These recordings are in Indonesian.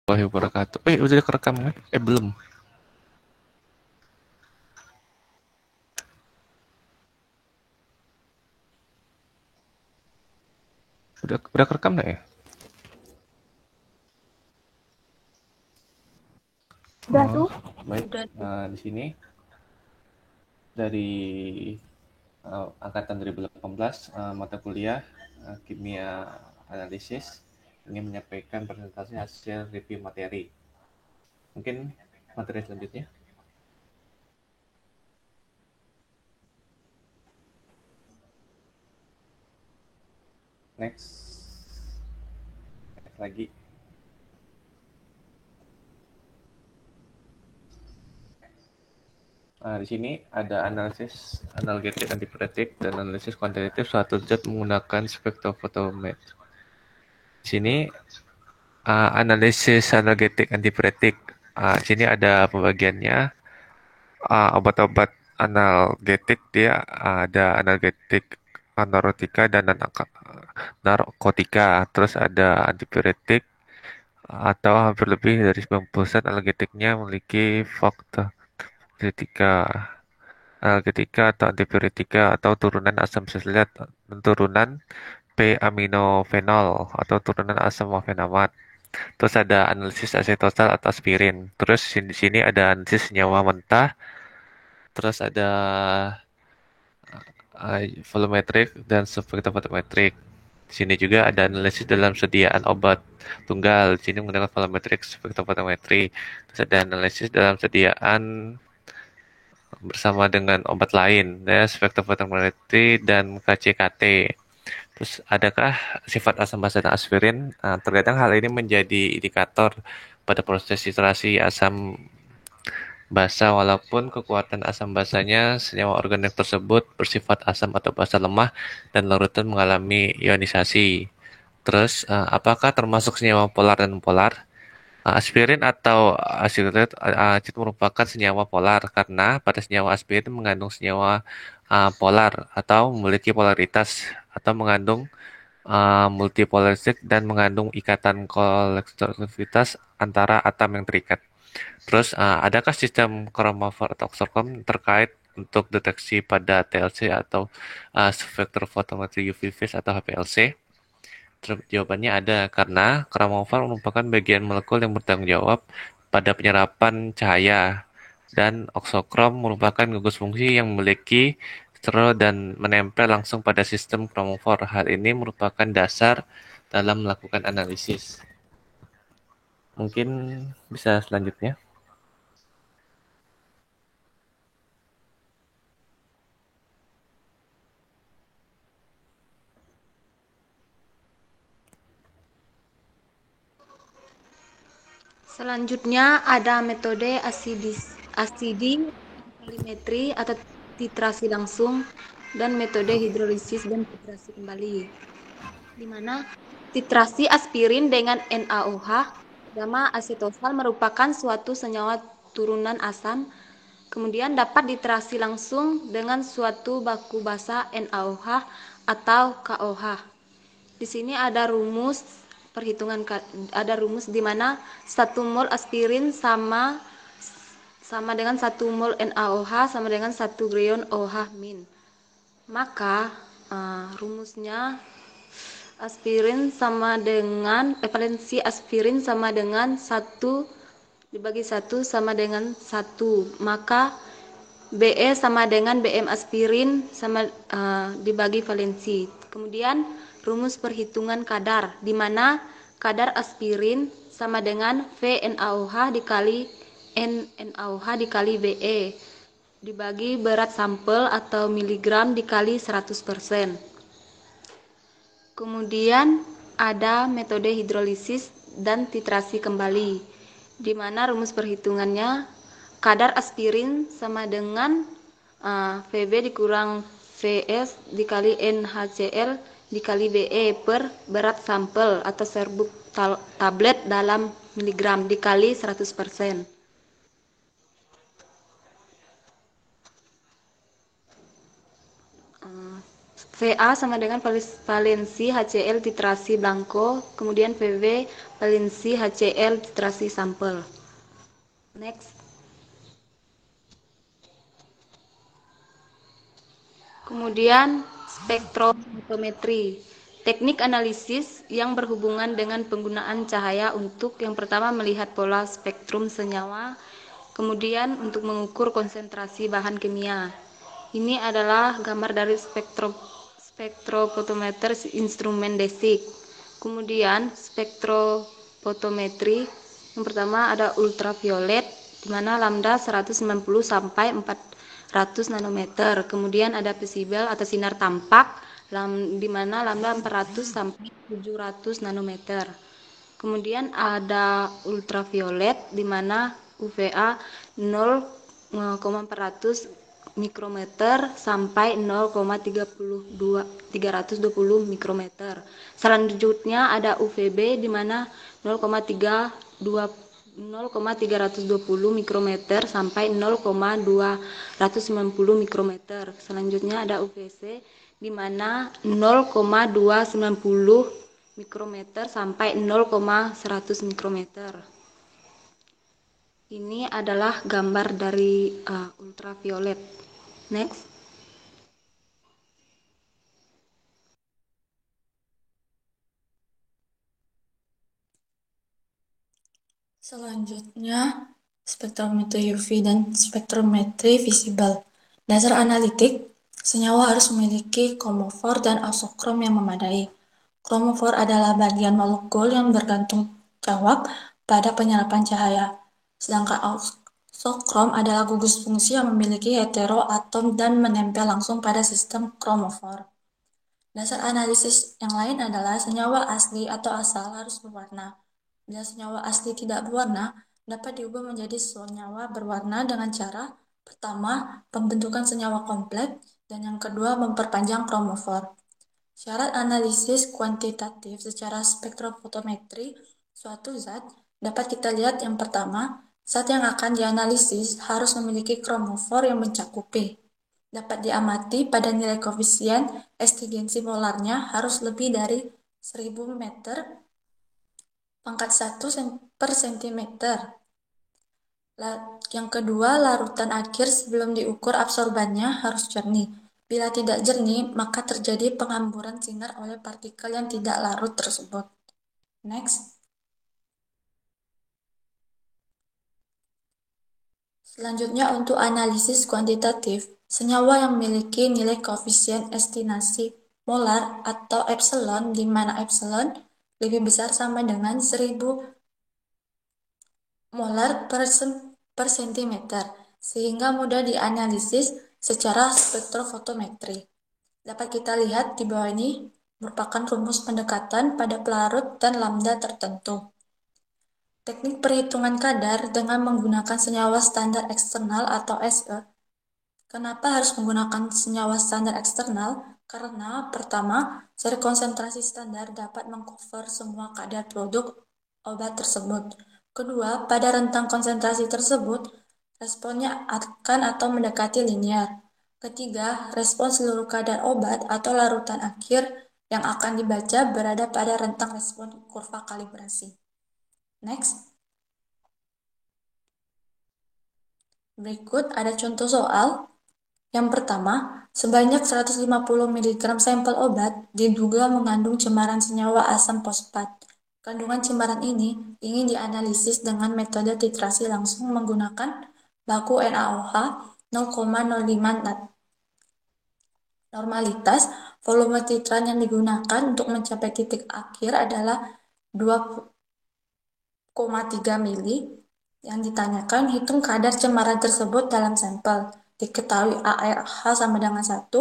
Warahmatullahi wabarakatuh. Udah kerekam kan? Belum. Udah kerekam nggak ya? Udah Oh, tuh. baik. Udah. Di sini dari angkatan 2018, mata kuliah kimia analisis ini menyampaikan presentasi hasil review materi. Mungkin materi selanjutnya. Next. Next lagi. Di sini ada analisis analgetik antipiretik dan analisis kuantitatif suatu zat menggunakan spektrofotometri. Di sini analisis analgetik antipiretik. Di sini ada pembagiannya. Obat-obat analgetik dia ada analgetik anorotika dan narkotika. Terus ada antipiretik atau hampir lebih dari 90% analgetiknya memiliki faktor kritika analgetika atau antipiretika atau turunan asam salisylat dan turunan P-aminofenol atau turunan asam mofenamat. Terus ada analisis asetosal atau aspirin. Terus di sini ada analisis senyawa mentah. Terus ada volumetrik dan spektrofotometrik. Di sini juga ada analisis dalam sediaan obat tunggal. Di sini menggunakan volumetrik spektrofotometri. Terus ada analisis dalam sediaan bersama dengan obat lain, ya, spektrofotometri dan KCKT. Terus adakah sifat asam basa dan aspirin? Terkadang hal ini menjadi indikator pada proses titrasi asam basa walaupun kekuatan asam basanya senyawa organik tersebut bersifat asam atau basa lemah dan larutan mengalami ionisasi. Terus apakah termasuk senyawa polar dan polar? Aspirin atau asetat merupakan senyawa polar karena pada senyawa aspirin mengandung senyawa polar atau memiliki polaritas atau mengandung multipolaristik dan mengandung ikatan kolektivitas antara atom yang terikat. Terus, adakah sistem chromophore atau Oxford terkait untuk deteksi pada TLC atau spektrofotometri UV phase atau HPLC? Jawabannya ada, karena chromophore merupakan bagian molekul yang bertanggung jawab pada penyerapan cahaya, dan oksokrom merupakan gugus fungsi yang memiliki sterol dan menempel langsung pada sistem chromophore. Hal ini merupakan dasar dalam melakukan analisis. Mungkin bisa selanjutnya. Selanjutnya ada metode asidi kalimetri atau titrasi langsung dan metode hidrolisis dan titrasi kembali. Di mana titrasi aspirin dengan NaOH gamma asetosal merupakan suatu senyawa turunan asam, kemudian dapat titrasi langsung dengan suatu baku basa NaOH atau KOH. Di sini ada rumus perhitungan, ada rumus di mana 1 mol aspirin sama dengan 1 mol NaOH sama dengan 1 grion OH min. Maka rumusnya aspirin sama dengan valensi aspirin sama dengan 1 dibagi 1 sama dengan 1. Maka Be sama dengan Bm aspirin sama dibagi valensi. Kemudian rumus perhitungan kadar, di mana kadar aspirin sama dengan VNaOH dikali NaOH dikali Be dibagi berat sampel atau miligram dikali 100%. Kemudian ada metode hidrolisis dan titrasi kembali, di mana rumus perhitungannya kadar aspirin sama dengan Vb dikurang Vs dikali NaCl dikali Be per berat sampel atau serbuk tablet dalam miligram dikali 100%. VA sama dengan valensi HCl titrasi blanko, kemudian VV valensi HCl titrasi sampel. Next. Kemudian spektrofotometri. Teknik analisis yang berhubungan dengan penggunaan cahaya untuk yang pertama melihat pola spektrum senyawa, kemudian untuk mengukur konsentrasi bahan kimia. Ini adalah gambar dari spektrofotometer instrumen DESIC. Kemudian spektrofotometri yang pertama ada ultraviolet di mana lambda 190 sampai 400 nanometer. Kemudian ada visible atau sinar tampak di mana lambda 400 sampai 700 nanometer. Kemudian ada ultraviolet di mana UVA 0,400 mikrometer sampai 0,320 mikrometer. Selanjutnya ada UVB di mana 0,320 mikrometer sampai 0,290 mikrometer. Selanjutnya ada UVC di mana 0,290 mikrometer sampai 0,100 mikrometer. Ini adalah gambar dari ultraviolet. Next. Selanjutnya, spektrometri UV dan spektrometri visible. Dasar analitik, senyawa harus memiliki kromofor dan auxokrom yang memadai. Kromofor adalah bagian molekul yang bergantung jawab pada penyerapan cahaya, sedangkan auxokrom adalah gugus fungsi yang memiliki heteroatom dan menempel langsung pada sistem kromofor. Dasar analisis yang lain adalah senyawa asli atau asal harus berwarna. Bila senyawa asli tidak berwarna, dapat diubah menjadi senyawa berwarna dengan cara pertama, pembentukan senyawa kompleks, dan yang kedua, memperpanjang kromofor. Syarat analisis kuantitatif secara spektrofotometri suatu zat dapat kita lihat yang pertama, zat yang akan dianalisis harus memiliki kromofor yang mencakupi. Dapat diamati pada nilai koefisien estigensi molarnya harus lebih dari 1000 meter pangkat 1 per sentimeter. Yang kedua, larutan akhir sebelum diukur absorbannya harus jernih. Bila tidak jernih, maka terjadi penghamburan sinar oleh partikel yang tidak larut tersebut. Next. Selanjutnya untuk analisis kuantitatif, senyawa yang memiliki nilai koefisien estimasi molar atau epsilon, di mana epsilon lebih besar sama dengan 1000 molar per sentimeter, sehingga mudah dianalisis secara spektrofotometri. Dapat kita lihat di bawah ini merupakan rumus pendekatan pada pelarut dan lambda tertentu. Teknik perhitungan kadar dengan menggunakan senyawa standar eksternal atau SE. Kenapa harus menggunakan senyawa standar eksternal? Karena pertama, secara konsentrasi standar dapat mengcover semua kadar produk obat tersebut. Kedua, pada rentang konsentrasi tersebut, responnya akan atau mendekati linear. Ketiga, respon seluruh kadar obat atau larutan akhir yang akan dibaca berada pada rentang respon kurva kalibrasi. Next. Berikut ada contoh soal. Yang pertama, sebanyak 150 mg sampel obat diduga mengandung cemaran senyawa asam fosfat. Kandungan cemaran ini ingin dianalisis dengan metode titrasi langsung menggunakan baku NaOH 0,05 nat. Normalitas volume titran yang digunakan untuk mencapai titik akhir adalah 2,3 mili. Yang ditanyakan, hitung kadar cemaran tersebut dalam sampel. Diketahui ARH sama dengan 1,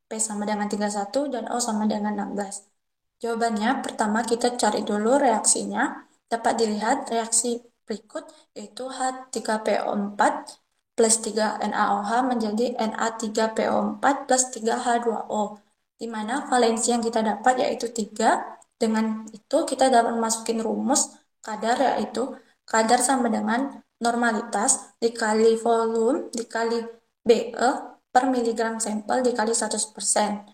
P sama dengan 31, dan O sama dengan 16. Jawabannya, pertama kita cari dulu reaksinya. Dapat dilihat reaksi berikut, yaitu H3PO4 plus 3 NaOH menjadi Na3PO4 plus 3 H2O, di mana valensi yang kita dapat yaitu 3. Dengan itu kita dapat memasukin rumus kadar, yaitu kadar sama dengan normalitas dikali volume dikali BE per miligram sampel dikali 100%.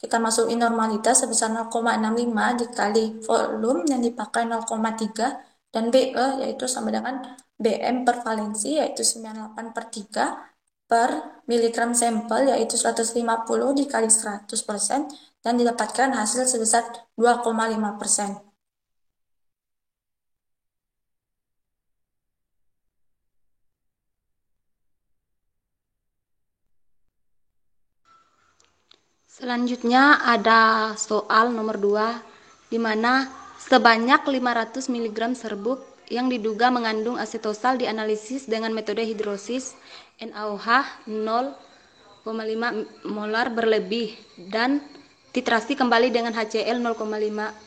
Kita masukin normalitas sebesar 0,65 dikali volume yang dipakai 0,3 dan BE yaitu sama dengan BM per valensi yaitu 98 per 3 per miligram sampel yaitu 150 dikali 100% dan didapatkan hasil sebesar 2,5%. Selanjutnya ada soal nomor 2, di mana sebanyak 500 mg serbuk yang diduga mengandung asetosal dianalisis dengan metode hidrolisis NaOH 0,5 molar berlebih dan titrasi kembali dengan HCl 0,5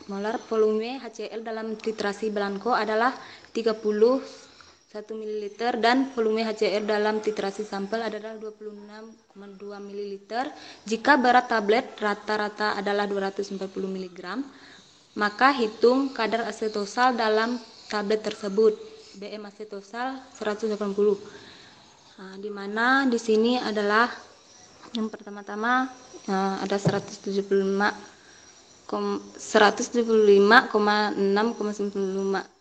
molar. Volume HCl dalam titrasi Blanco adalah 31 ml dan volume HCl dalam titrasi sampel adalah 26,2 ml. Jika berat tablet rata-rata adalah 240 mg, maka hitung kadar asetosal dalam tablet tersebut. BM asetosal 180. Nah, di mana di sini adalah yang pertama-tama ada 175,6,95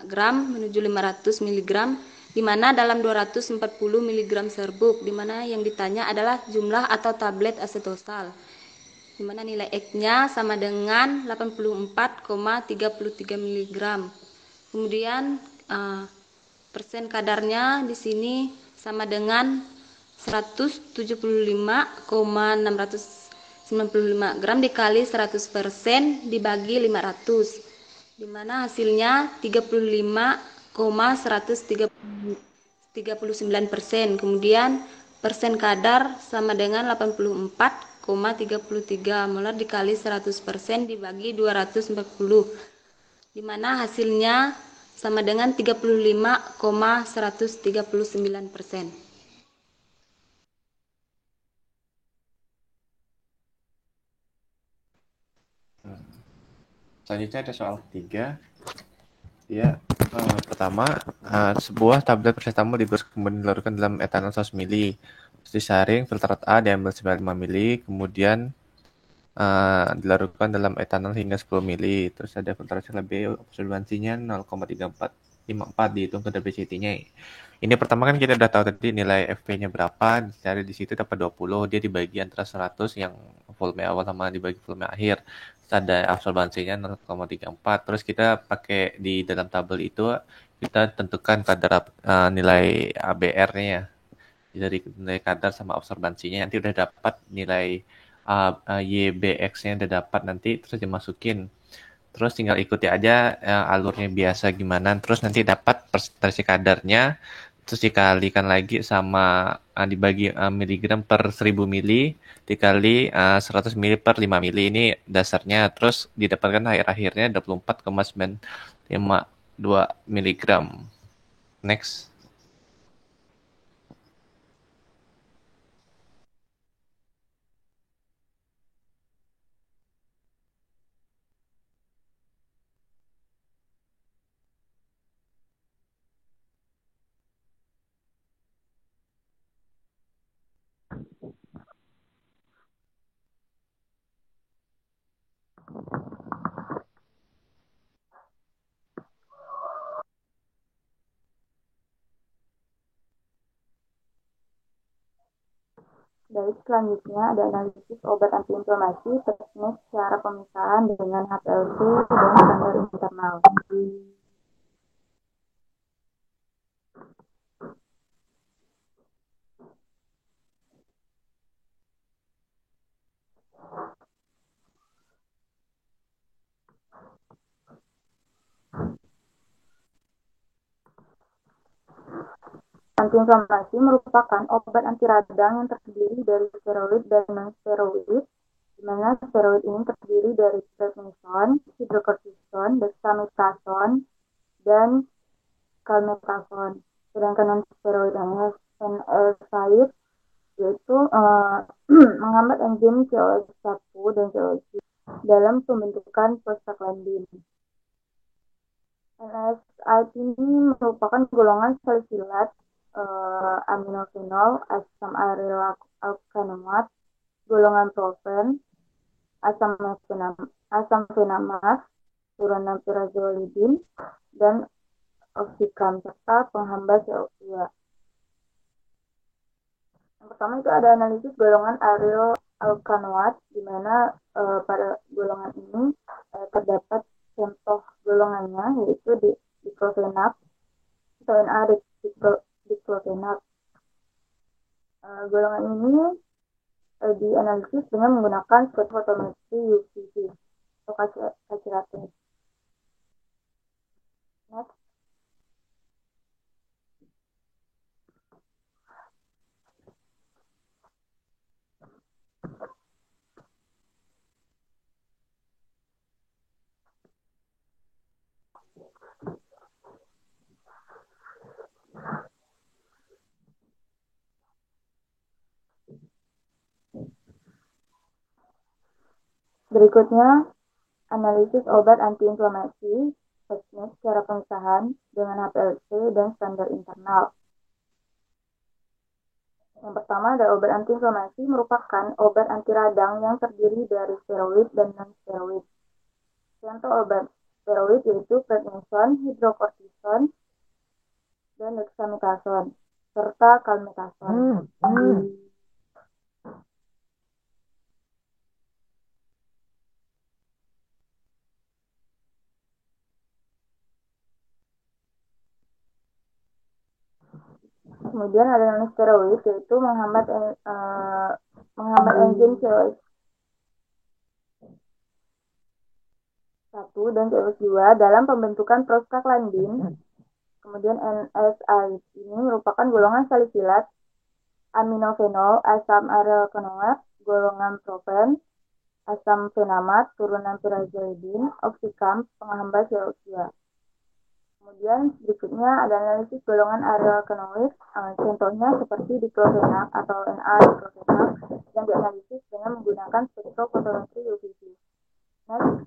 gram menuju 500 mg, di mana dalam 240 mg serbuk, di mana yang ditanya adalah jumlah atau tablet asetosal, di mana nilai X-nya sama dengan 84,33 mg. Kemudian persen kadarnya di sini sama dengan 175,695 gram dikali 100% dibagi 500, di mana hasilnya 35,139%. Kemudian persen kadar sama dengan 84,33 molar dikali 100% dibagi 240, di mana hasilnya sama dengan 35,139%. Selanjutnya ada soal ketiga. Ya, pertama, sebuah tablet paracetamol kemudian dilarutkan dalam etanol 100 ml. Terus disaring, filtrat A diambil 95 ml, kemudian dilarutkan dalam etanol hingga 10 ml. Terus ada filtrasi B, absorbansinya 0,3454, dihitung kadar BCT-nya. Ini pertama kan kita udah tahu tadi nilai FP-nya berapa, dari di situ dapat 20, dia dibagi antara 100 yang volume awal sama dibagi volume akhir. Terus ada absorbansinya 0,34. Terus kita pakai di dalam tabel itu kita tentukan kadar nilai ABR-nya dari nilai kadar sama absorbansinya. Nanti udah dapat nilai YBX-nya udah dapat nanti, terus dimasukin. Terus tinggal ikuti aja alurnya biasa gimana. Terus nanti dapat persentase kadarnya. Terus dikalikan lagi sama dibagi miligram per 1000 mili dikali 100 mili per 5 mili. Ini dasarnya. Terus didapatkan akhir-akhirnya 24,952 miligram. Next. Baik, selanjutnya ada analisis obat antiinflamasi, teknik cara pemisahan dengan HPLC dan standar internal. Antiinflamasi merupakan obat anti radang yang terdiri dari steroid dan non-steroid, di mana steroid ini terdiri dari prednison, hidrokortison, dexamethasone, dan kalmethasone. Sedangkan non-steroid NSAID yaitu menghambat enzim COX1 dan COX dalam pembentukan prostaglandin. NSAID ini merupakan golongan salisilat aminofenol, asam aryl alkanoat, golongan profen, asam asam fenamas, turunan pyrazolidin, dan oxycam serta penghamba CO2. Yang pertama itu ada analisis golongan aryl alkanoat, di mana pada golongan ini terdapat contoh golongannya yaitu di diklofenak atau Na-diklofenak. Golongan ini dianalisis dengan menggunakan spektrofotometri UV atau kacirate. Next. Berikutnya, analisis obat antiinflamasi, teknik cara pemisahan dengan HPLC dan standar internal. Yang pertama ada obat antiinflamasi merupakan obat anti radang yang terdiri dari steroid dan non-steroid. Contoh obat steroid yaitu prednison, hidrokortison, dan dexamethasone, serta kalmethasone. Kemudian ada non-steroid yaitu menghambat enzim COX-1 dan COX-2 dalam pembentukan prostaglandin. Kemudian NSAID ini merupakan golongan salisilat, aminofenol, asam aralkanoat, golongan propen, asam fenamat, turunan pyrazolidin, oxycam, penghamba CO2. Kemudian berikutnya ada analisis golongan aralkanoid, contohnya seperti diklofenak atau Na-diklofenak yang dianalisis dengan menggunakan spektrofotometri UV. Next.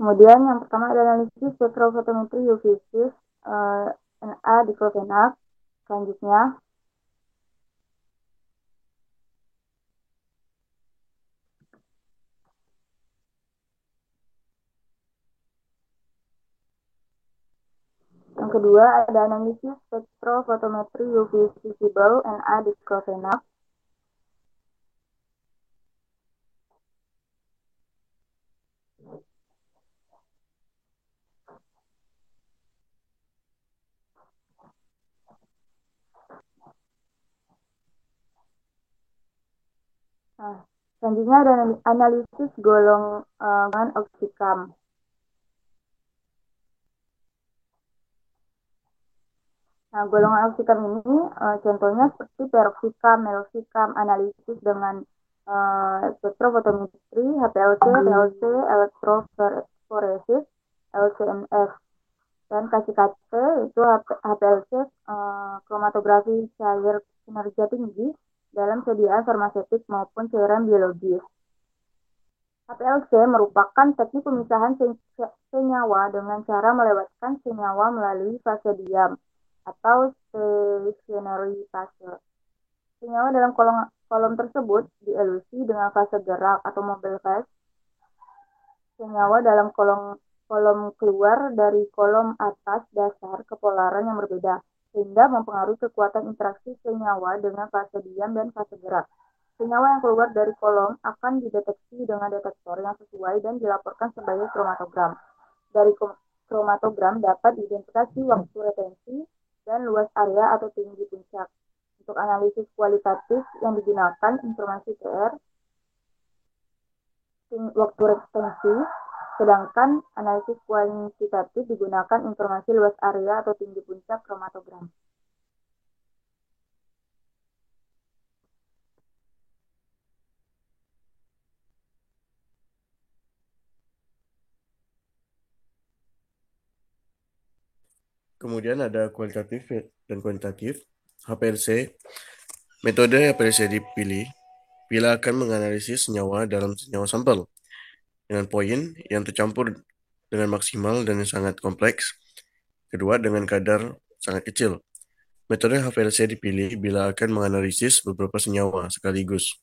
Kemudian yang pertama ada analisis spektrofotometri UV Na-diklofenak. Selanjutnya yang kedua ada analisis spektrofotometri UV visible Na-diklofenak. Selanjutnya ada analisis golongan oxycam. Nah, golongan oxycam ini contohnya seperti peroxicam, meloxicam, analisis dengan spektrofotometri, HPLC, PLC, elektroforesis, LCMS, dan KCKT itu HPLC, kromatografi cair kinerja tinggi dalam sediaan farmasetik maupun cairan biologis. HPLC merupakan teknik pemisahan senyawa dengan cara melewatkan senyawa melalui fase diam atau stationary fase. Senyawa dalam kolom tersebut dielusi dengan fase gerak atau mobile phase. Senyawa dalam kolom keluar dari kolom atas dasar kepolaran yang berbeda, sehingga mempengaruhi kekuatan interaksi senyawa dengan fase diam dan fase gerak. Senyawa yang keluar dari kolom akan dideteksi dengan detektor yang sesuai dan dilaporkan sebagai kromatogram. Dari kromatogram dapat diidentifikasi waktu retensi dan luas area atau tinggi puncak. Untuk analisis kualitatif yang digunakan informasi TR, waktu retensi, sedangkan analisis kuantitatif digunakan informasi luas area atau tinggi puncak kromatogram. Kemudian ada kualitatif dan kuantitatif. HPLC, metode HPLC dipilih bila akan menganalisis senyawa dalam senyawa sampel dengan poin yang tercampur dengan maksimal dan yang sangat kompleks. Kedua, dengan kadar sangat kecil. Metode HPLC dipilih bila akan menganalisis beberapa senyawa sekaligus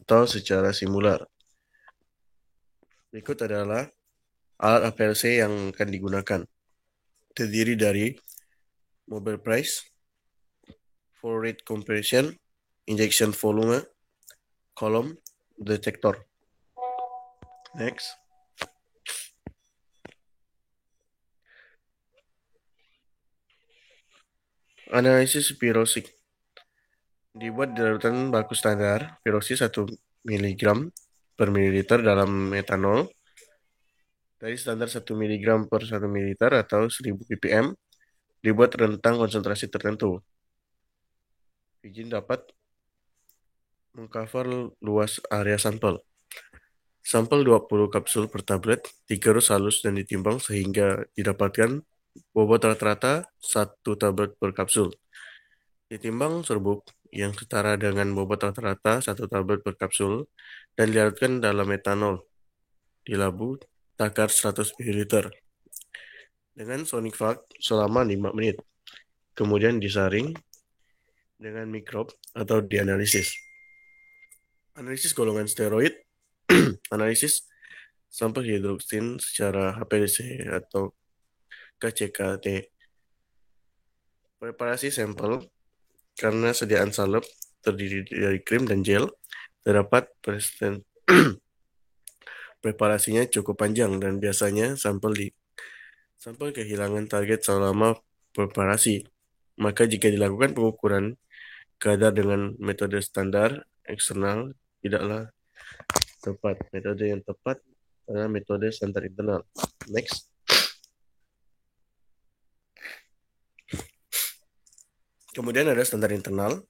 atau secara simular. Berikut adalah alat HPLC yang akan digunakan. Terdiri dari mobile price, flow rate compression, injection volume, kolom, detektor. Next. Analisis pirosik. Dibuat di larutan baku standar, piroksid 1 mg per mililiter dalam metanol dari standar 1 mg per 1 ml atau 1000 ppm dibuat rentang konsentrasi tertentu. Izin dapat mengcover luas area sampel. Sampel 20 kapsul per tablet digerus halus dan ditimbang sehingga didapatkan bobot rata-rata 1 tablet per kapsul. Ditimbang serbuk yang setara dengan bobot rata-rata 1 tablet per kapsul dan dilarutkan dalam metanol di labu takar 100 ml dengan sonic vac selama 5 menit. Kemudian disaring dengan mikrob atau dianalisis. Analisis golongan steroid, analisis sampel hidroksin secara HPLC atau KCKT. Preparasi sampel karena sediaan salep terdiri dari krim dan gel, terdapat preparasinya cukup panjang dan biasanya sampel kehilangan target selama preparasi. Maka jika dilakukan pengukuran kadar dengan metode standar eksternal tidaklah tepat. Metode yang tepat adalah metode standar internal. Next. Kemudian ada standar internal.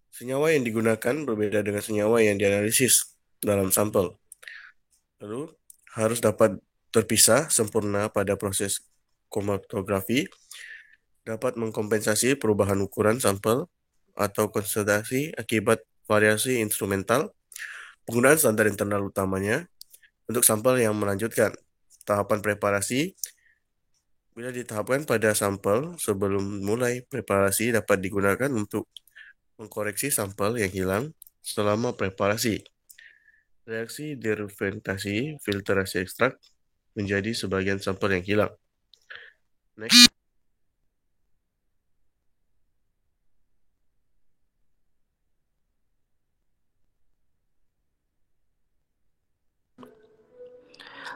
Senyawa yang digunakan berbeda dengan senyawa yang dianalisis dalam sampel. Lalu harus dapat terpisah sempurna pada proses kromatografi, dapat mengkompensasi perubahan ukuran sampel atau konsentrasi akibat variasi instrumental. Penggunaan standar internal utamanya untuk sampel yang melanjutkan. Tahapan preparasi bila ditahapkan pada sampel sebelum mulai preparasi dapat digunakan untuk mengkoreksi sampel yang hilang selama preparasi. Reaksi deriventasi filtrasi ekstrak menjadi sebagian sampel yang hilang. Next.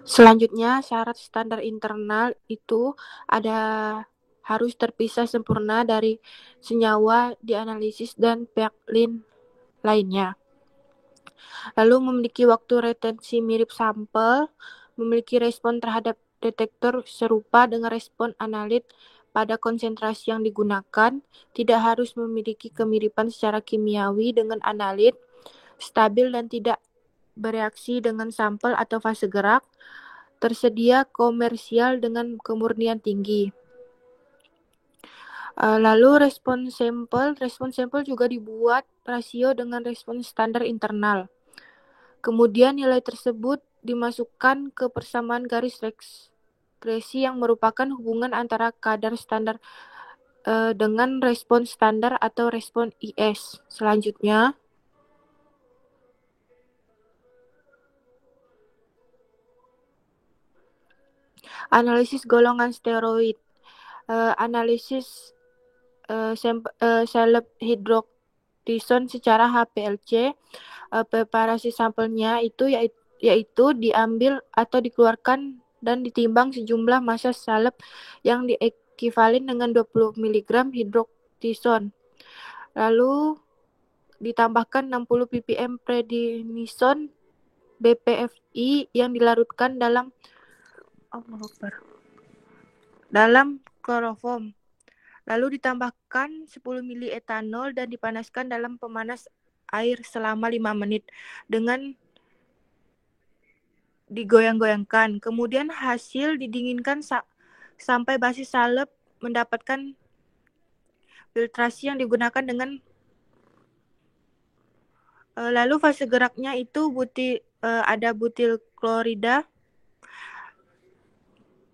Selanjutnya, syarat standar internal itu harus terpisah sempurna dari senyawa dianalisis dan pihak lainnya. Lalu memiliki waktu retensi mirip sampel, memiliki respon terhadap detektor serupa dengan respon analit pada konsentrasi yang digunakan, tidak harus memiliki kemiripan secara kimiawi dengan analit, stabil dan tidak bereaksi dengan sampel atau fase gerak, tersedia komersial dengan kemurnian tinggi. Lalu respon sampel juga dibuat rasio dengan respon standar internal. Kemudian nilai tersebut dimasukkan ke persamaan garis regresi yang merupakan hubungan antara kadar standar dengan respon standar atau respon IS. Selanjutnya, analisis golongan steroid. Analisis salep hidrokортison secara HPLC. Preparasi sampelnya itu yaitu diambil atau dikeluarkan dan ditimbang sejumlah massa salep yang diekivalen dengan 20 mg hidrokортison. Lalu ditambahkan 60 ppm prednisone BPFI yang dilarutkan dalam kloroform. Lalu ditambahkan 10 ml etanol dan dipanaskan dalam pemanas air selama 5 menit dengan digoyang-goyangkan. Kemudian hasil didinginkan sampai basi salep mendapatkan filtrasi yang digunakan dengan lalu fase geraknya itu ada butil klorida,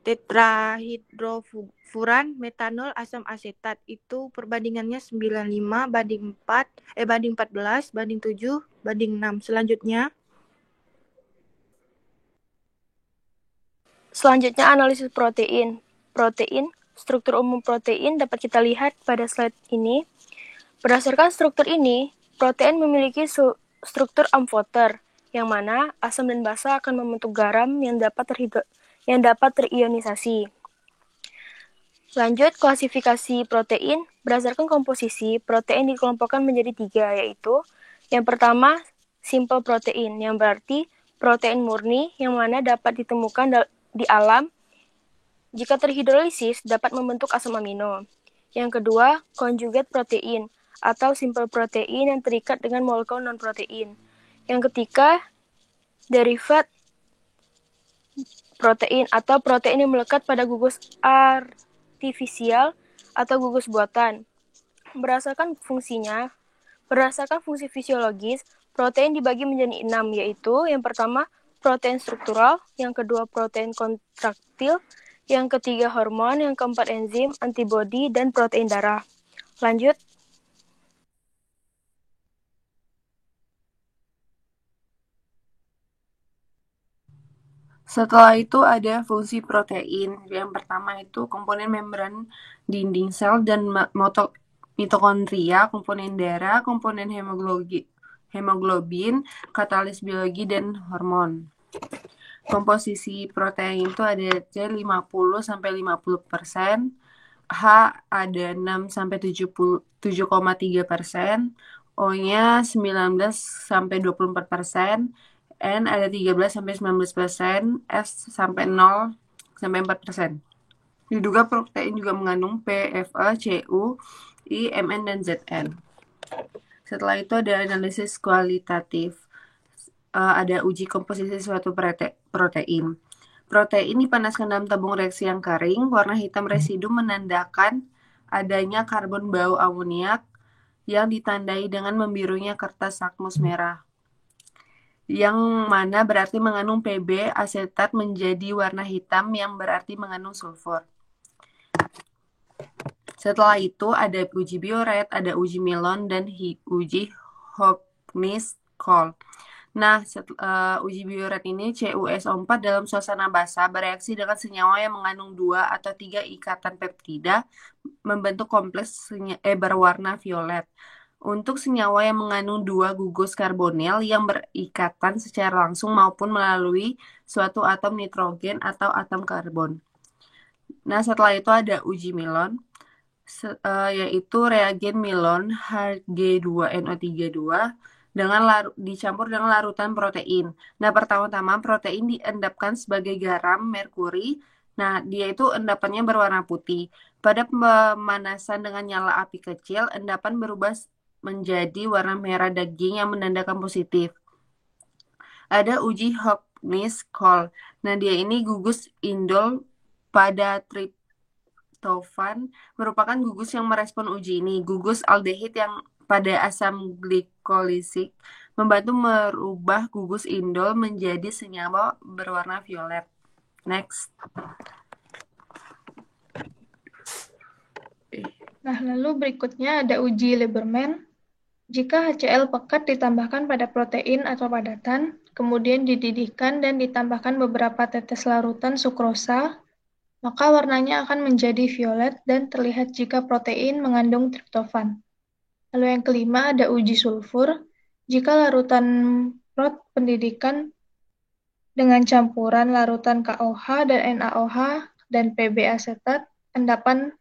tetrahidrofuran, metanol, asam asetat. Itu perbandingannya 95 banding 14 banding 7 banding 6. Selanjutnya analisis protein. Struktur umum protein dapat kita lihat pada slide ini. Berdasarkan struktur ini, protein memiliki struktur amfoter, yang mana asam dan basa akan membentuk garam yang dapat terionisasi. Lanjut, klasifikasi protein. Berdasarkan komposisi, protein dikelompokkan menjadi 3, yaitu yang pertama, simple protein, yang berarti protein murni yang mana dapat ditemukan di alam. Jika terhidrolisis, dapat membentuk asam amino. Yang kedua, conjugate protein, atau simple protein yang terikat dengan molekul non-protein. Yang ketiga, derivat protein atau protein yang melekat pada gugus artifisial atau gugus buatan. Berdasarkan fungsi fisiologis, protein dibagi menjadi 6, yaitu yang pertama protein struktural, yang kedua protein kontraktil, yang ketiga hormon, yang keempat enzim, antibodi, dan protein darah. Lanjut. Setelah itu ada fungsi protein. Yang pertama itu komponen membran dinding sel dan mitokondria, komponen darah, komponen hemoglobin, katalis biologi, dan hormon. Komposisi protein itu ada C50-50%, H ada 6-7,3%, O-nya 19-24%, N ada 13-19%, S sampai 0-4%. Diduga protein juga mengandung P, F, A, C, U, I, Mn, dan Zn. Setelah itu ada analisis kualitatif. Ada uji komposisi suatu protein. Protein dipanaskan dalam tabung reaksi yang kering, warna hitam residu menandakan adanya karbon bau amoniak yang ditandai dengan membirunya kertas lakmus merah, yang mana berarti mengandung Pb, asetat menjadi warna hitam yang berarti mengandung sulfur. Setelah itu ada uji Biuret, ada uji Milon, dan uji Hopkins-Cole. Nah, uji Biuret ini CuSO4 dalam suasana basah bereaksi dengan senyawa yang mengandung 2 atau 3 ikatan peptida membentuk kompleks berwarna violet. Untuk senyawa yang mengandung 2 gugus karbonil yang berikatan secara langsung maupun melalui suatu atom nitrogen atau atom karbon. Nah, setelah itu ada uji Milon, yaitu reagen Milon Hg2NO32 dicampur dengan larutan protein. Nah, pertama-tama protein diendapkan sebagai garam merkuri. Nah, dia itu endapannya berwarna putih. Pada pemanasan dengan nyala api kecil, endapan berubah menjadi warna merah daging yang menandakan positif. Ada uji Hopkins-Cole. Nah, dia ini gugus indol pada triptofan merupakan gugus yang merespon uji ini. Gugus aldehid yang pada asam glikolisik membantu merubah gugus indol menjadi senyawa berwarna violet. Next. Nah, lalu berikutnya ada uji Lieberman. Jika HCl pekat ditambahkan pada protein atau padatan, kemudian dididihkan dan ditambahkan beberapa tetes larutan sukrosa, maka warnanya akan menjadi violet dan terlihat jika protein mengandung triptofan. Lalu yang kelima ada uji sulfur. Jika larutan prot pendidikan dengan campuran larutan KOH dan NaOH dan Pb asetat, endapan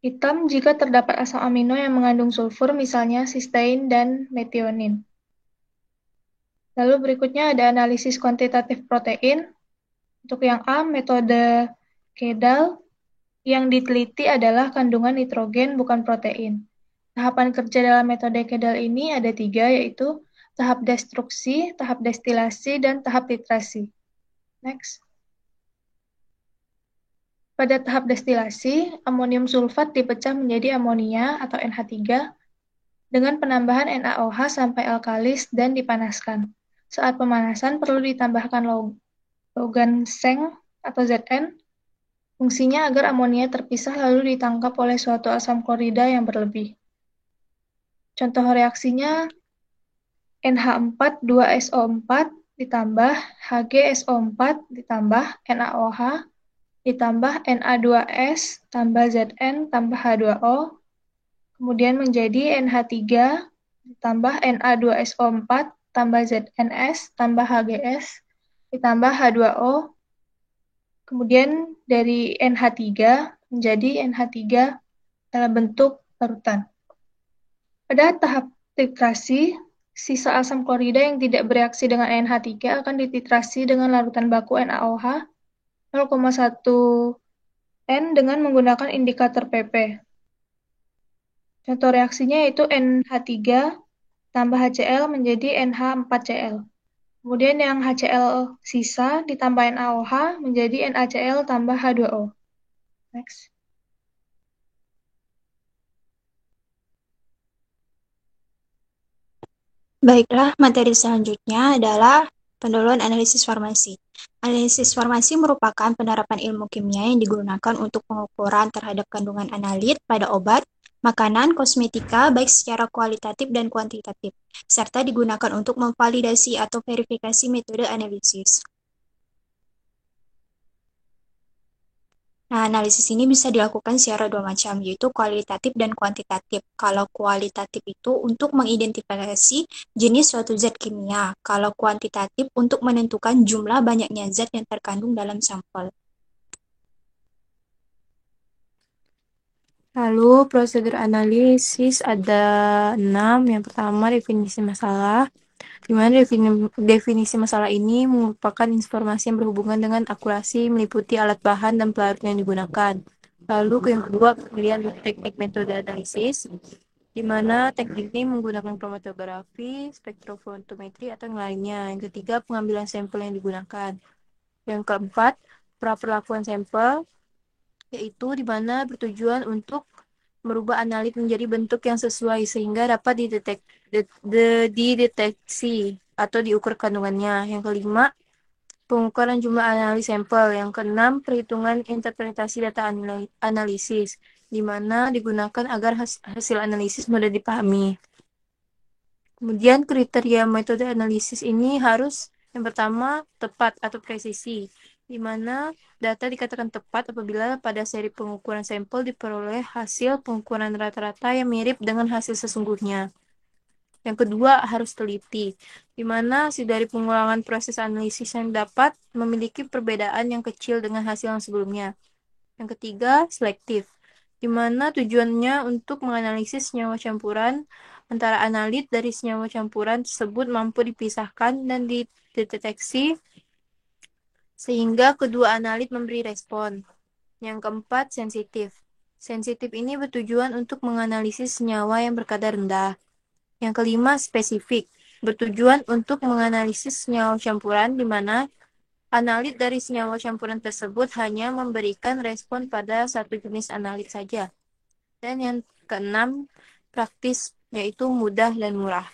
hitam jika terdapat asam amino yang mengandung sulfur, misalnya sistein dan metionin. Lalu berikutnya ada analisis kuantitatif protein. Untuk yang A, metode Kedal, yang diteliti adalah kandungan nitrogen, bukan protein. Tahapan kerja dalam metode Kedal ini ada 3, yaitu tahap destruksi, tahap destilasi, dan tahap titrasi. Next. Pada tahap destilasi, amonium sulfat dipecah menjadi amonia atau NH3 dengan penambahan NaOH sampai alkalis dan dipanaskan. Saat pemanasan perlu ditambahkan logan Seng atau Zn. Fungsinya agar amonia terpisah lalu ditangkap oleh suatu asam klorida yang berlebih. Contoh reaksinya NH4 2SO4 ditambah HgSO4 ditambah NaOH ditambah Na2S tambah Zn tambah H2O, kemudian menjadi NH3 ditambah Na2SO4 tambah ZNS tambah HGS ditambah H2O, kemudian dari NH3 menjadi NH3 dalam bentuk larutan. Pada tahap titrasi, sisa asam klorida yang tidak bereaksi dengan NH3 akan dititrasi dengan larutan baku NaOH 0,1 N dengan menggunakan indikator PP. Contoh reaksinya yaitu NH3 tambah HCl menjadi NH4Cl. Kemudian yang HCl sisa ditambah NaOH menjadi NaCl tambah H2O. Next. Baiklah, materi selanjutnya adalah pendahuluan analisis farmasi. Analisis farmasi merupakan penerapan ilmu kimia yang digunakan untuk pengukuran terhadap kandungan analit pada obat, makanan, kosmetika, baik secara kualitatif dan kuantitatif, serta digunakan untuk memvalidasi atau verifikasi metode analisis. Nah, analisis ini bisa dilakukan secara 2 macam, yaitu kualitatif dan kuantitatif. Kalau kualitatif itu untuk mengidentifikasi jenis suatu zat kimia. Kalau kuantitatif untuk menentukan jumlah banyaknya zat yang terkandung dalam sampel. Lalu prosedur analisis ada 6. Yang pertama definisi masalah, di mana definisi masalah ini merupakan informasi yang berhubungan dengan akurasi meliputi alat bahan dan pelarut yang digunakan. Lalu yang kedua pemilihan teknik metode analisis, di mana teknik ini menggunakan kromatografi, spektrofotometri atau yang lainnya. Yang ketiga pengambilan sampel yang digunakan. Yang keempat perlakuan sampel, yaitu di mana bertujuan untuk merubah analit menjadi bentuk yang sesuai sehingga dapat dideteksi atau diukur kandungannya. Yang kelima, pengukuran jumlah analis sampel. Yang keenam, perhitungan interpretasi data analisis, di mana digunakan agar hasil analisis mudah dipahami. Kemudian kriteria metode analisis ini harus yang pertama tepat atau presisi, di mana data dikatakan tepat apabila pada seri pengukuran sampel diperoleh hasil pengukuran rata-rata yang mirip dengan hasil sesungguhnya. Yang kedua harus teliti, di mana hasil dari pengulangan proses analisis yang dapat memiliki perbedaan yang kecil dengan hasil yang sebelumnya. Yang ketiga selektif, di mana tujuannya untuk menganalisis senyawa campuran antara analit dari senyawa campuran tersebut mampu dipisahkan dan dideteksi sehingga kedua analit memberi respon. Yang keempat, sensitif. Sensitif ini bertujuan untuk menganalisis senyawa yang berkadar rendah. Yang kelima, spesifik. Bertujuan untuk menganalisis senyawa campuran di mana analit dari senyawa campuran tersebut hanya memberikan respon pada satu jenis analit saja. Dan yang keenam, praktis, yaitu mudah dan murah.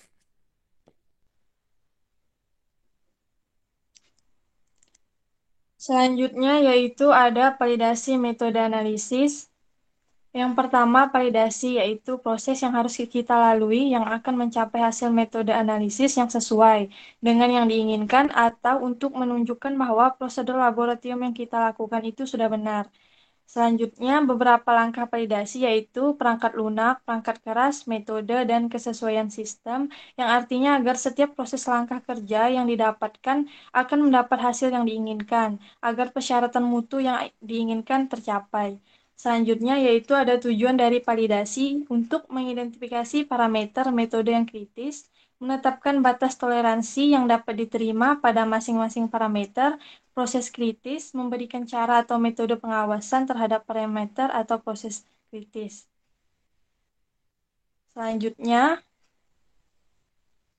Selanjutnya yaitu ada validasi metode analisis. Yang pertama, validasi yaitu proses yang harus kita lalui yang akan mencapai hasil metode analisis yang sesuai dengan yang diinginkan atau untuk menunjukkan bahwa prosedur laboratorium yang kita lakukan itu sudah benar. Selanjutnya, beberapa langkah validasi yaitu perangkat lunak, perangkat keras, metode, dan kesesuaian sistem, yang artinya agar setiap proses langkah kerja yang didapatkan akan mendapat hasil yang diinginkan, agar persyaratan mutu yang diinginkan tercapai. Selanjutnya, yaitu ada tujuan dari validasi untuk mengidentifikasi parameter metode yang kritis, menetapkan batas toleransi yang dapat diterima pada masing-masing parameter, proses kritis, memberikan cara atau metode pengawasan terhadap parameter atau proses kritis. Selanjutnya,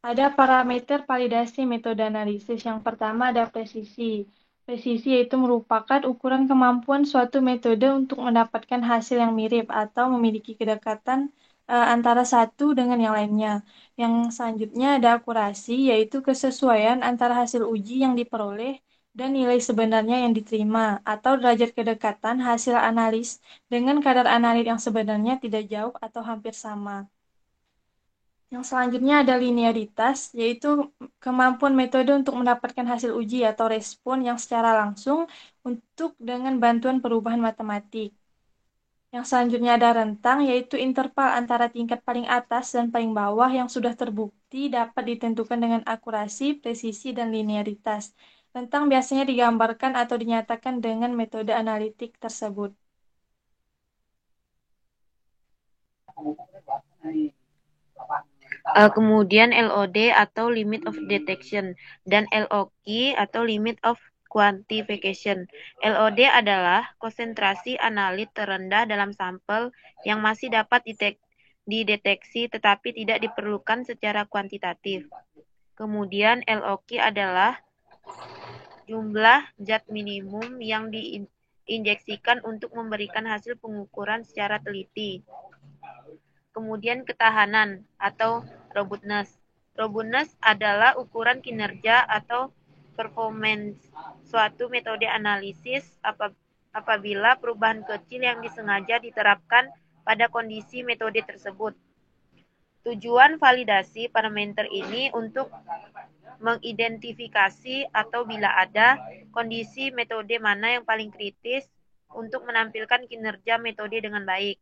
ada parameter validasi metode analisis. Yang pertama ada presisi. Presisi yaitu merupakan ukuran kemampuan suatu metode untuk mendapatkan hasil yang mirip atau memiliki kedekatan antara satu dengan yang lainnya. Yang selanjutnya ada akurasi, yaitu kesesuaian antara hasil uji yang diperoleh dan nilai sebenarnya yang diterima, atau derajat kedekatan hasil analis dengan kadar analit yang sebenarnya tidak jauh atau hampir sama. Yang selanjutnya ada linearitas, yaitu kemampuan metode untuk mendapatkan hasil uji atau respon yang secara langsung untuk dengan bantuan perubahan matematik. Yang selanjutnya ada rentang, yaitu interval antara tingkat paling atas dan paling bawah yang sudah terbukti dapat ditentukan dengan akurasi, presisi, dan linearitas. Rentang biasanya digambarkan atau dinyatakan dengan metode analitik tersebut. Kemudian LOD atau limit of detection dan LOQ atau limit of quantification. LOD adalah konsentrasi analit terendah dalam sampel yang masih dapat dideteksi tetapi tidak diperlukan secara kuantitatif. Kemudian LOQ adalah jumlah zat minimum yang diinjeksikan untuk memberikan hasil pengukuran secara teliti. Kemudian ketahanan atau robustness. Robustness adalah ukuran kinerja atau performance suatu metode analisis apabila perubahan kecil yang disengaja diterapkan pada kondisi metode tersebut. Tujuan validasi parameter ini untuk mengidentifikasi atau bila ada kondisi metode mana yang paling kritis untuk menampilkan kinerja metode dengan baik.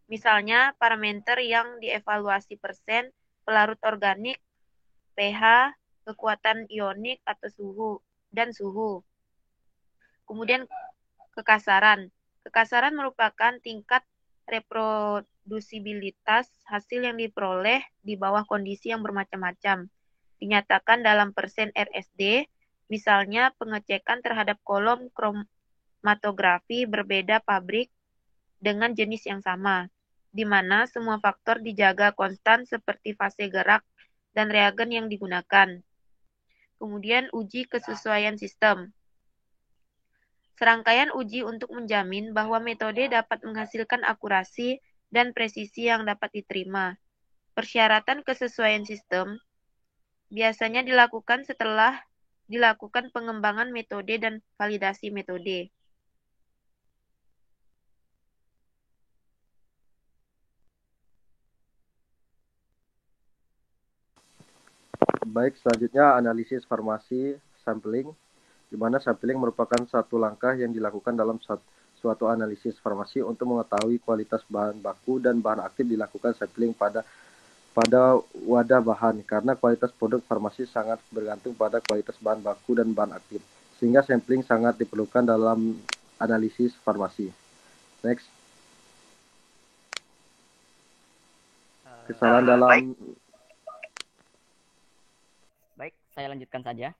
Misalnya, parameter yang dievaluasi persen, pelarut organik, pH, kekuatan ionik atau suhu. Kemudian kekasaran. Kekasaran merupakan tingkat reprodusibilitas hasil yang diperoleh di bawah kondisi yang bermacam-macam. Dinyatakan dalam persen RSD, misalnya pengecekan terhadap kolom kromatografi berbeda pabrik dengan jenis yang sama, di mana semua faktor dijaga konstan seperti fase gerak dan reagen yang digunakan. Kemudian uji kesesuaian sistem. Serangkaian uji untuk menjamin bahwa metode dapat menghasilkan akurasi dan presisi yang dapat diterima. Persyaratan kesesuaian sistem biasanya dilakukan setelah dilakukan pengembangan metode dan validasi metode. Baik, selanjutnya analisis farmasi sampling, di mana sampling merupakan satu langkah yang dilakukan dalam suatu analisis farmasi untuk mengetahui kualitas bahan baku dan bahan aktif. Dilakukan sampling pada wadah bahan, karena kualitas produk farmasi sangat bergantung pada kualitas bahan baku dan bahan aktif, sehingga sampling sangat diperlukan dalam analisis farmasi. Next. Kesalahan dalam Baik, saya lanjutkan saja.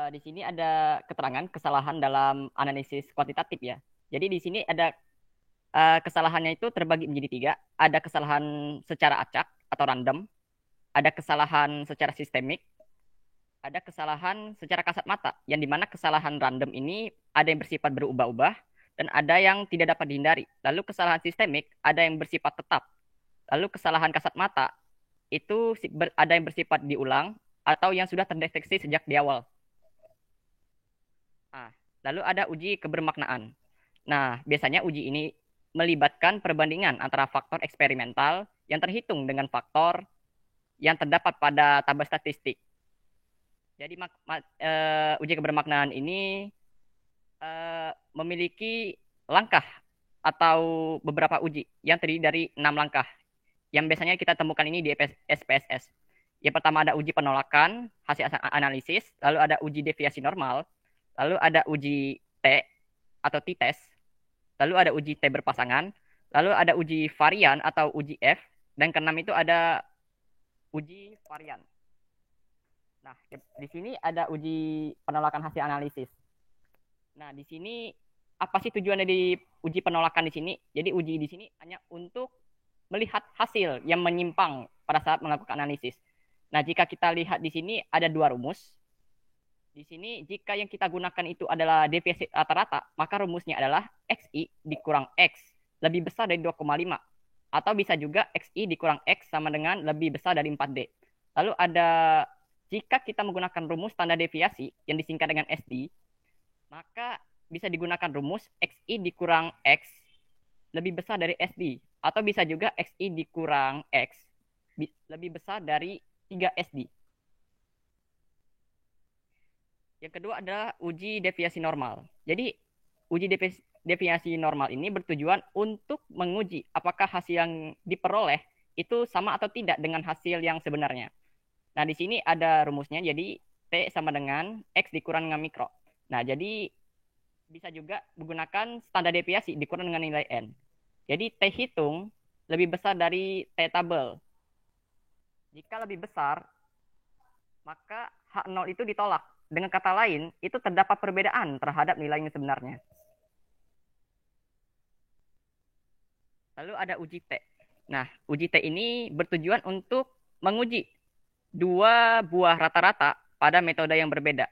Di sini ada keterangan kesalahan dalam analisis kuantitatif ya. Jadi di sini ada kesalahannya itu terbagi menjadi 3. Ada kesalahan secara acak atau random, ada kesalahan secara sistemik, ada kesalahan secara kasat mata, yang dimana kesalahan random ini ada yang bersifat berubah-ubah dan ada yang tidak dapat dihindari. Lalu kesalahan sistemik ada yang bersifat tetap. Lalu kesalahan kasat mata itu ada yang bersifat diulang atau yang sudah terdeteksi sejak di awal. Lalu ada uji kebermaknaan. Nah, biasanya uji ini melibatkan perbandingan antara faktor eksperimental yang terhitung dengan faktor yang terdapat pada tabel statistik. Jadi uji kebermaknaan ini memiliki langkah atau beberapa uji yang terdiri dari 6 langkah yang biasanya kita temukan ini di SPSS. Yang pertama ada uji penolakan hasil analisis, lalu ada uji deviasi normal, lalu ada uji T atau t-test, lalu ada uji T berpasangan, lalu ada uji varian atau uji F, dan keenam itu ada uji varian. Nah, di sini ada uji penolakan hasil analisis. Nah, di sini apa sih tujuan dari uji penolakan di sini? Jadi uji di sini hanya untuk melihat hasil yang menyimpang pada saat melakukan analisis. Nah, jika kita lihat di sini ada 2 rumus. Di sini jika yang kita gunakan itu adalah deviasi rata-rata, maka rumusnya adalah XI dikurang X lebih besar dari 2,5. Atau bisa juga XI dikurang X sama dengan lebih besar dari 4D. Lalu ada, jika kita menggunakan rumus standar deviasi yang disingkat dengan SD, maka bisa digunakan rumus XI dikurang X lebih besar dari SD. Atau bisa juga XI dikurang X lebih besar dari 3SD. Yang kedua adalah uji deviasi normal. Jadi uji deviasi normal ini bertujuan untuk menguji apakah hasil yang diperoleh itu sama atau tidak dengan hasil yang sebenarnya. Nah, di sini ada rumusnya, jadi T sama dengan X dikurang dengan mikro. Nah, jadi bisa juga menggunakan standar deviasi dikurang dengan nilai N. Jadi T hitung lebih besar dari T tabel. Jika lebih besar, maka H0 itu ditolak. Dengan kata lain, itu terdapat perbedaan terhadap nilai yang sebenarnya. Lalu ada uji T. Nah, uji T ini bertujuan untuk menguji 2 buah rata-rata pada metode yang berbeda.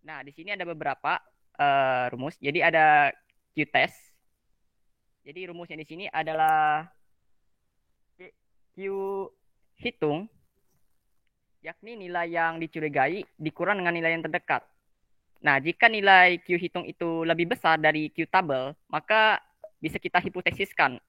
Nah, di sini ada beberapa rumus. Jadi ada Q-test. Jadi rumusnya di sini adalah Q hitung, yakni nilai yang dicurigai dikurang dengan nilai yang terdekat. Nah, jika nilai Q hitung itu lebih besar dari Q tabel, maka bisa kita hipotesiskan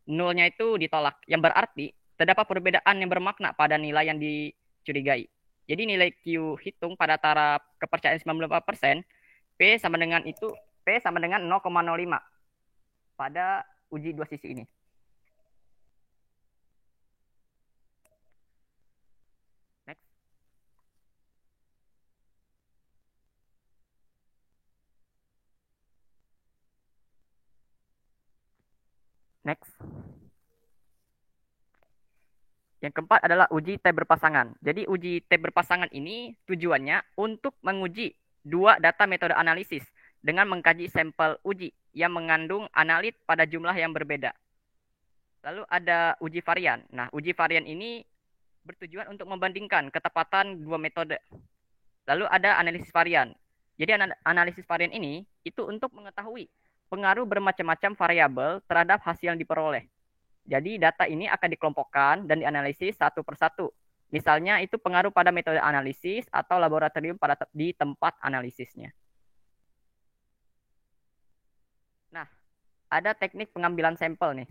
nolnya itu ditolak, yang berarti terdapat perbedaan yang bermakna pada nilai yang dicurigai. Jadi nilai Q hitung pada taraf kepercayaan 94%, P sama dengan 0,05 pada uji 2 sisi ini. Next. Yang keempat adalah uji T berpasangan. Jadi uji T berpasangan ini tujuannya untuk menguji 2 data metode analisis dengan mengkaji sampel uji yang mengandung analit pada jumlah yang berbeda. Lalu ada uji varian. Nah, uji varian ini bertujuan untuk membandingkan ketepatan 2 metode. Lalu ada analisis varian. Jadi analisis varian ini itu untuk mengetahui pengaruh bermacam-macam variabel terhadap hasil yang diperoleh. Jadi data ini akan dikelompokkan dan dianalisis satu persatu. Misalnya itu pengaruh pada metode analisis atau laboratorium di tempat analisisnya. Nah, ada teknik pengambilan sampel nih.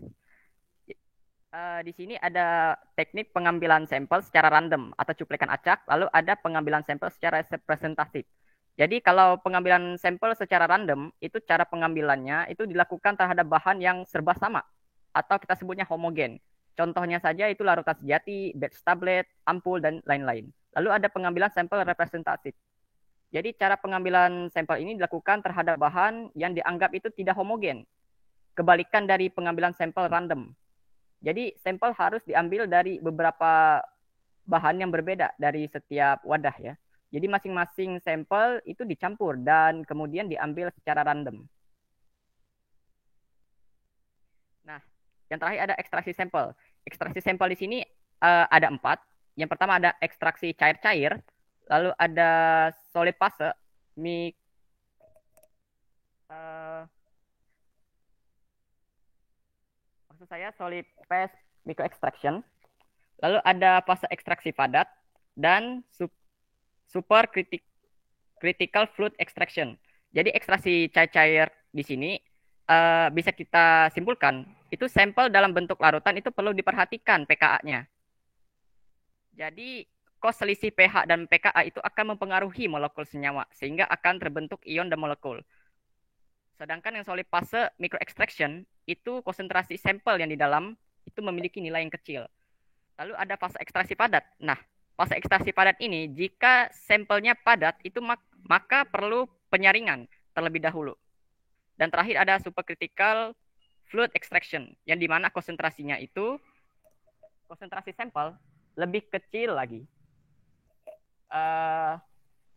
Di sini ada teknik pengambilan sampel secara random atau cuplikan acak, lalu ada pengambilan sampel secara representatif. Jadi kalau pengambilan sampel secara random, itu cara pengambilannya itu dilakukan terhadap bahan yang serba sama, atau kita sebutnya homogen. Contohnya saja itu larutan sejati, batch tablet, ampul, dan lain-lain. Lalu ada pengambilan sampel representatif. Jadi cara pengambilan sampel ini dilakukan terhadap bahan yang dianggap itu tidak homogen. Kebalikan dari pengambilan sampel random. Jadi sampel harus diambil dari beberapa bahan yang berbeda dari setiap wadah ya. Jadi masing-masing sampel itu dicampur dan kemudian diambil secara random. Nah, yang terakhir ada ekstraksi sampel. Ekstraksi sampel di sini ada 4. Yang pertama ada ekstraksi cair-cair, lalu ada solid fase, maksud saya solid phase micro extraction, lalu ada fase ekstraksi padat dan super critical fluid extraction. Jadi ekstraksi cair-cair di sini bisa kita simpulkan itu sampel dalam bentuk larutan itu perlu diperhatikan pKa-nya. Jadi kos selisih pH dan pKa itu akan mempengaruhi molekul senyawa sehingga akan terbentuk ion dan molekul. Sedangkan yang solid fase microextraction itu konsentrasi sampel yang di dalam itu memiliki nilai yang kecil. Lalu ada fase ekstraksi padat. Nah, fase ekstraksi padat ini jika sampelnya padat itu maka perlu penyaringan terlebih dahulu. Dan terakhir ada supercritical fluid extraction yang dimana konsentrasinya itu konsentrasi sampel lebih kecil lagi.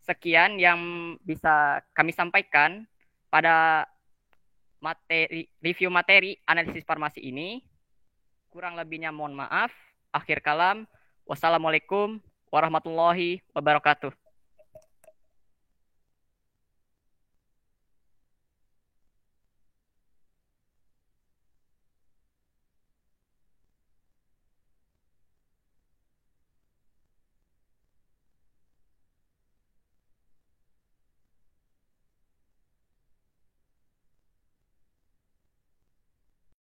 Sekian yang bisa kami sampaikan pada review materi analisis farmasi ini. Kurang lebihnya mohon maaf. Akhir kalam. Wassalamualaikum warahmatullahi wabarakatuh.